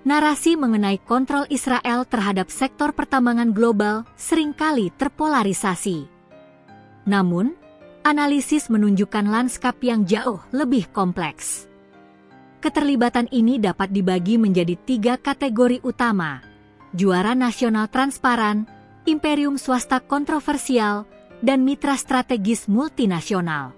Narasi mengenai kontrol Israel terhadap sektor pertambangan global seringkali terpolarisasi. Namun, analisis menunjukkan lanskap yang jauh lebih kompleks. Keterlibatan ini dapat dibagi menjadi 3 kategori utama: juara nasional transparan, imperium swasta kontroversial, dan mitra strategis multinasional.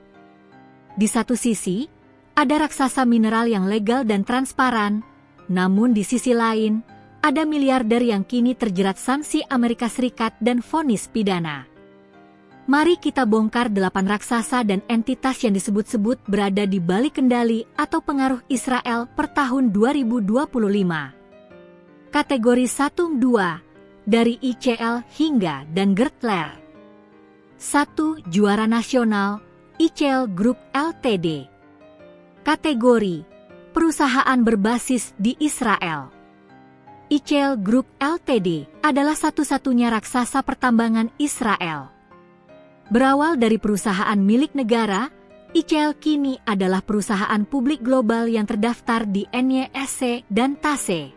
Di satu sisi, ada raksasa mineral yang legal dan transparan, namun di sisi lain, ada miliarder yang kini terjerat sanksi Amerika Serikat dan vonis pidana. Mari kita bongkar 8 raksasa dan entitas yang disebut-sebut berada di balik kendali atau pengaruh Israel per tahun 2025. Kategori 1-2, dari ICL hingga dan Gertler. 1. Juara nasional, ICL Group Ltd. Kategori perusahaan berbasis di Israel. ICL Group Ltd adalah satu-satunya raksasa pertambangan Israel. Berawal dari perusahaan milik negara, ICL kini adalah perusahaan publik global yang terdaftar di NYSE dan TASE.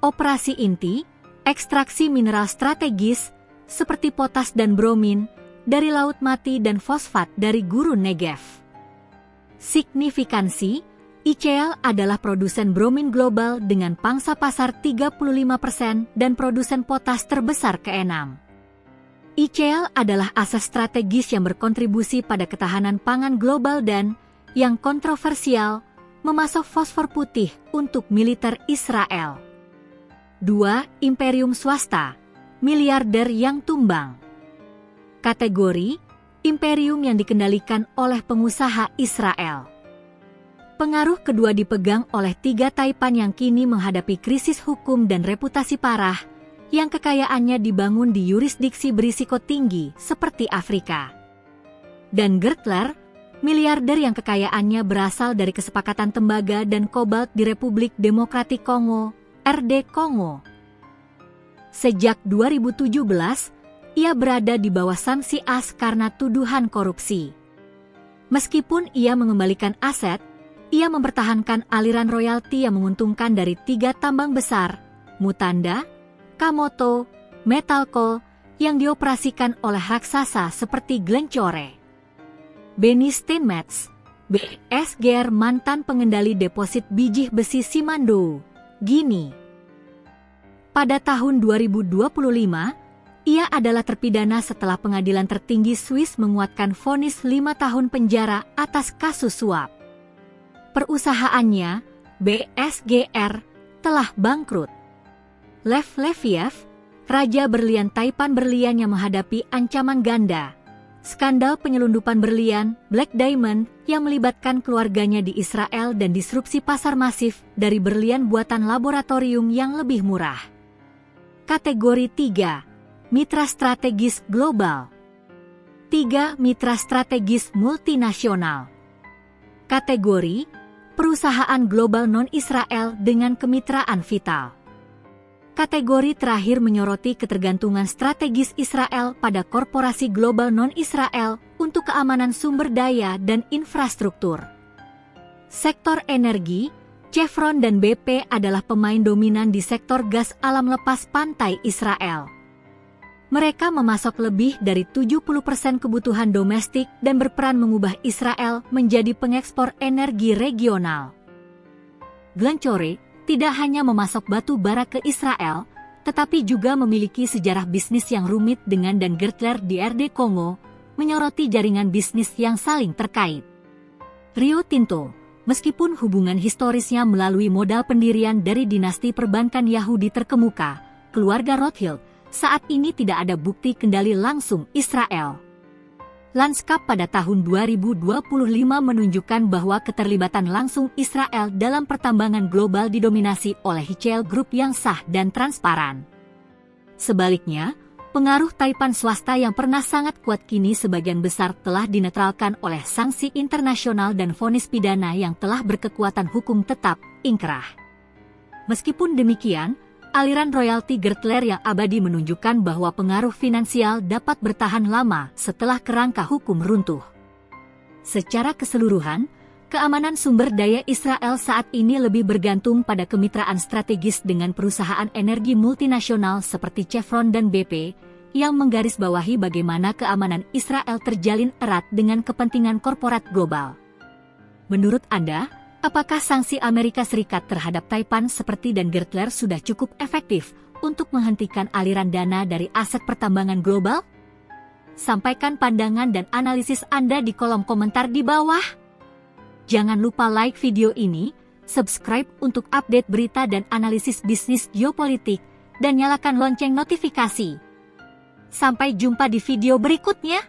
Operasi inti, ekstraksi mineral strategis seperti potas dan bromin dari Laut Mati dan fosfat dari Gurun Negev. Signifikansi, ICL adalah produsen bromin global dengan pangsa pasar 35% dan produsen potas terbesar ke-6. ICL adalah aset strategis yang berkontribusi pada ketahanan pangan global dan, yang kontroversial, memasok fosfor putih untuk militer Israel. 2. Imperium swasta, miliarder yang tumbang. Kategori, imperium yang dikendalikan oleh pengusaha Israel. Pengaruh kedua dipegang oleh 3 taipan yang kini menghadapi krisis hukum dan reputasi parah, yang kekayaannya dibangun di yurisdiksi berisiko tinggi seperti Afrika. Dan Gertler, miliarder yang kekayaannya berasal dari kesepakatan tembaga dan kobalt di Republik Demokratik Kongo, RD Kongo. Sejak 2017, ia berada di bawah sanksi AS karena tuduhan korupsi. Meskipun ia mengembalikan aset, ia mempertahankan aliran royalti yang menguntungkan dari 3 tambang besar, Mutanda, Kamoto, Metalco, yang dioperasikan oleh raksasa seperti Glencore. Benny Steinmetz, BSGR mantan pengendali deposit biji besi Simandou, Guinea. Pada tahun 2025, ia adalah terpidana setelah pengadilan tertinggi Swiss menguatkan vonis 5 tahun penjara atas kasus suap. Perusahaannya, BSGR, telah bangkrut. Lev Leviev, Raja Berlian Taipan Berlian yang menghadapi ancaman ganda. Skandal penyelundupan berlian, Black Diamond, yang melibatkan keluarganya di Israel dan disrupsi pasar masif dari berlian buatan laboratorium yang lebih murah. Kategori 3, mitra strategis global. 3. Mitra strategis multinasional. Kategori, perusahaan global non-Israel dengan kemitraan vital. Kategori terakhir menyoroti ketergantungan strategis Israel pada korporasi global non-Israel untuk keamanan sumber daya dan infrastruktur. Sektor energi, Chevron dan BP adalah pemain dominan di sektor gas alam lepas pantai Israel. Mereka memasok lebih dari 70% kebutuhan domestik dan berperan mengubah Israel menjadi pengekspor energi regional. Glencore tidak hanya memasok batu bara ke Israel, tetapi juga memiliki sejarah bisnis yang rumit dengan Dan Gertler di RD Kongo, menyoroti jaringan bisnis yang saling terkait. Rio Tinto, meskipun hubungan historisnya melalui modal pendirian dari dinasti perbankan Yahudi terkemuka, keluarga Rothschild, saat ini tidak ada bukti kendali langsung Israel. Lanskap pada tahun 2025 menunjukkan bahwa keterlibatan langsung Israel dalam pertambangan global didominasi oleh ICL Group yang sah dan transparan. Sebaliknya, pengaruh taipan swasta yang pernah sangat kuat kini sebagian besar telah dinetralkan oleh sanksi internasional dan vonis pidana yang telah berkekuatan hukum tetap, inkrah. Meskipun demikian, aliran royalti Gertler yang abadi menunjukkan bahwa pengaruh finansial dapat bertahan lama setelah kerangka hukum runtuh. Secara keseluruhan, Keamanan sumber daya Israel saat ini lebih bergantung pada kemitraan strategis dengan perusahaan energi multinasional seperti Chevron dan BP, yang menggarisbawahi bagaimana keamanan Israel terjalin erat dengan kepentingan korporat global. Menurut Anda, apakah sanksi Amerika Serikat terhadap Taipan seperti dan Gertler sudah cukup efektif untuk menghentikan aliran dana dari aset pertambangan global? Sampaikan pandangan dan analisis Anda di kolom komentar di bawah. Jangan lupa like video ini, subscribe untuk update berita dan analisis bisnis geopolitik, dan nyalakan lonceng notifikasi. Sampai jumpa di video berikutnya.